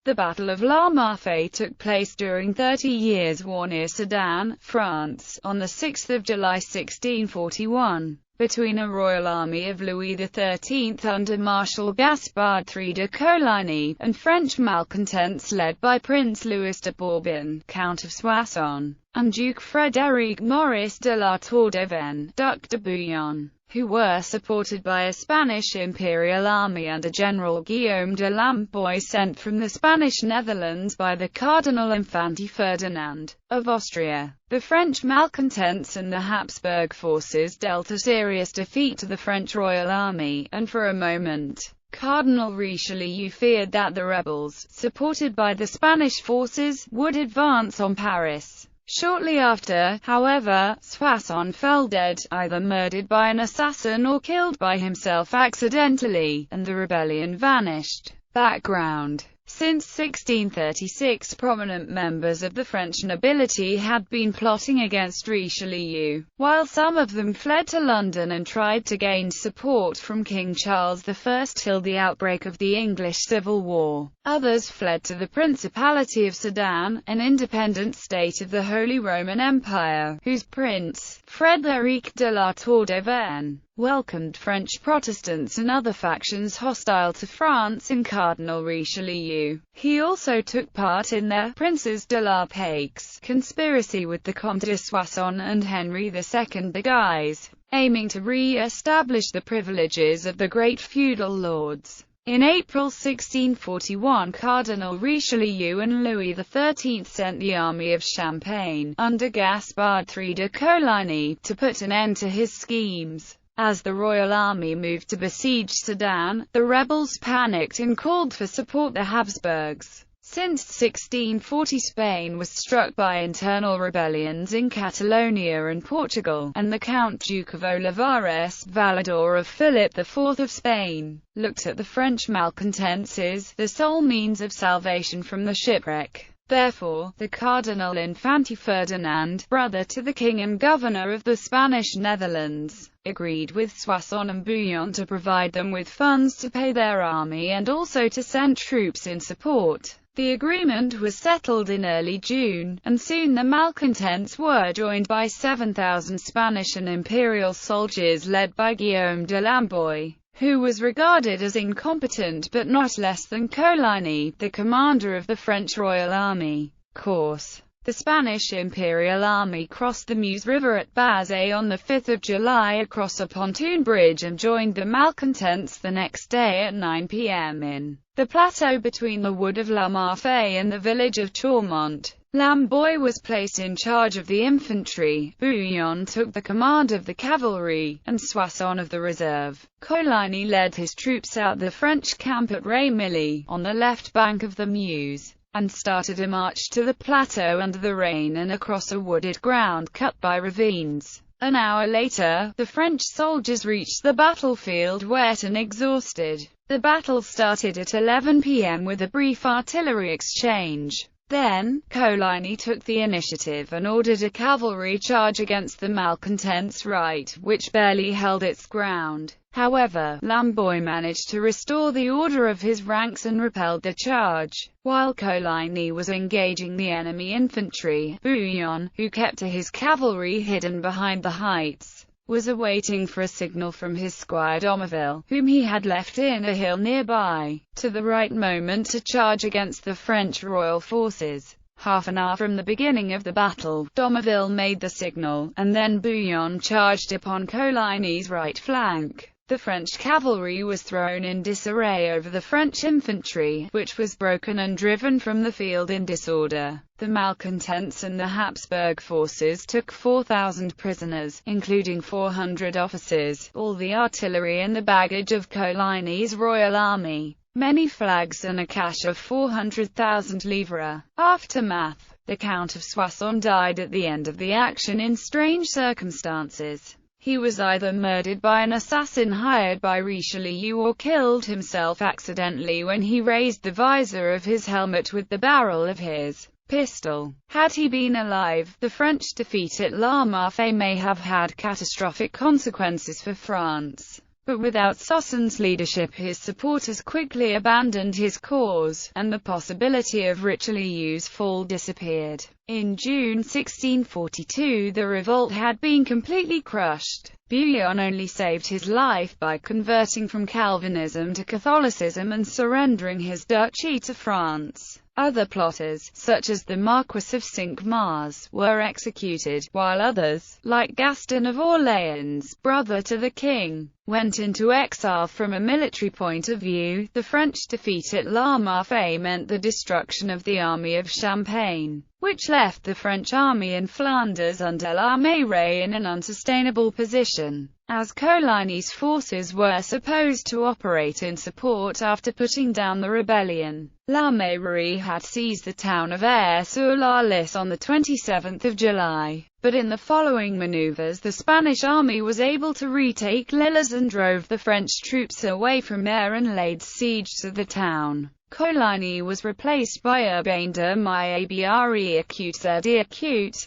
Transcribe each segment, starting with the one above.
The Battle of La Marfée took place during 30 Years' War near Sedan, France, on 6 July 1641, between a royal army of Louis XIII under Marshal Gaspard de Coligny, and French malcontents led by Prince Louis de Bourbon, Count of Soissons, and Duke Frédéric Maurice de la Tour-de-Venne, Duc de Bouillon, who were supported by a Spanish-Imperial army under General Guillaume de Lamboy sent from the Spanish Netherlands by the Cardinal-Infante Ferdinand of Austria. The French malcontents and the Habsburg forces dealt a serious defeat to the French royal army, and for a moment, Cardinal Richelieu feared that the rebels, supported by the Spanish forces, would advance on Paris. Shortly after, however, Soissons fell dead, either murdered by an assassin or killed by himself accidentally, and the rebellion vanished. Background: since 1636, prominent members of the French nobility had been plotting against Richelieu, while some of them fled to London and tried to gain support from King Charles I till the outbreak of the English Civil War. Others fled to the Principality of Sedan, an independent state of the Holy Roman Empire, whose prince, Frédéric de la Tour-de-Venne, welcomed French Protestants and other factions hostile to France and Cardinal Richelieu. He also took part in the Princes de la Paix conspiracy with the Comte de Soissons and Henry II de Guise, aiming to re-establish the privileges of the great feudal lords. In April 1641, Cardinal Richelieu and Louis XIII sent the army of Champagne, under Gaspard de Coligny, to put an end to his schemes. As the royal army moved to besiege Sedan, the rebels panicked and called for support the Habsburgs. Since 1640, Spain was struck by internal rebellions in Catalonia and Portugal, and the Count-Duke of Olivares, Valedor of Philip IV of Spain, looked at the French malcontents as the sole means of salvation from the shipwreck. Therefore, the Cardinal-Infante Ferdinand, brother to the king and governor of the Spanish Netherlands, agreed with Soissons and Bouillon to provide them with funds to pay their army and also to send troops in support. The agreement was settled in early June, and soon the malcontents were joined by 7,000 Spanish and imperial soldiers led by Guillaume de Lamboy, who was regarded as incompetent but not less than Coligny, the commander of the French Royal Army. Course: the Spanish Imperial Army crossed the Meuse River at Bazay on 5 July across a pontoon bridge and joined the malcontents the next day at 9 p.m. in the plateau between the wood of La Marfée and the village of Chaumont. Lamboy was placed in charge of the infantry, Bouillon took the command of the cavalry, and Soissons of the reserve. Coligny led his troops out the French camp at Rémilly, on the left bank of the Meuse, and started a march to the plateau under the rain and across a wooded ground cut by ravines. An hour later, the French soldiers reached the battlefield wet and exhausted. The battle started at 11 p.m. with a brief artillery exchange. Then, Coligny took the initiative and ordered a cavalry charge against the malcontents' right, which barely held its ground. However, Lamboy managed to restore the order of his ranks and repelled the charge. While Coligny was engaging the enemy infantry, Bouillon, who kept his cavalry hidden behind the heights, was awaiting for a signal from his squire Domiville, whom he had left in a hill nearby, to the right moment to charge against the French royal forces. Half an hour from the beginning of the battle, Domiville made the signal, and then Bouillon charged upon Coligny's right flank. The French cavalry was thrown in disarray over the French infantry, which was broken and driven from the field in disorder. The malcontents and the Habsburg forces took 4,000 prisoners, including 400 officers, all the artillery and the baggage of Coligny's royal army, many flags and a cash of 400,000 livres. Aftermath: the Count of Soissons died at the end of the action in strange circumstances. He was either murdered by an assassin hired by Richelieu or killed himself accidentally when he raised the visor of his helmet with the barrel of his pistol. Had he been alive, the French defeat at La Marfée may have had catastrophic consequences for France. But without Soissons' leadership, his supporters quickly abandoned his cause, and the possibility of Richelieu's fall disappeared. In June 1642, the revolt had been completely crushed. Bouillon only saved his life by converting from Calvinism to Catholicism and surrendering his duchy to France. Other plotters, such as the Marquis of Cinq-Mars, were executed, while others, like Gaston of Orléans, brother to the king, went into exile. From a military point of view, the French defeat at La Marfée meant the destruction of the army of Champagne, which left the French army in Flanders under La Marfée in an unsustainable position, as Coligny's forces were supposed to operate in support after putting down the rebellion. La Marfée had seized the town of Aire-sur-la-Lys on the 27th of July, but in the following maneuvers the Spanish army was able to retake Lille and drove the French troops away from Aire and laid siege to the town. Coligny was replaced by Urbain de Maillé-Acute,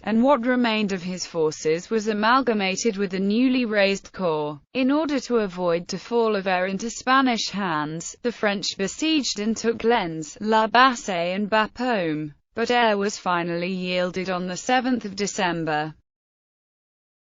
and what remained of his forces was amalgamated with the newly raised corps. In order to avoid the fall of Aire into Spanish hands, the French besieged and took Lens, La Bassée and Bapaume, but Aire was finally yielded on the 7th of December.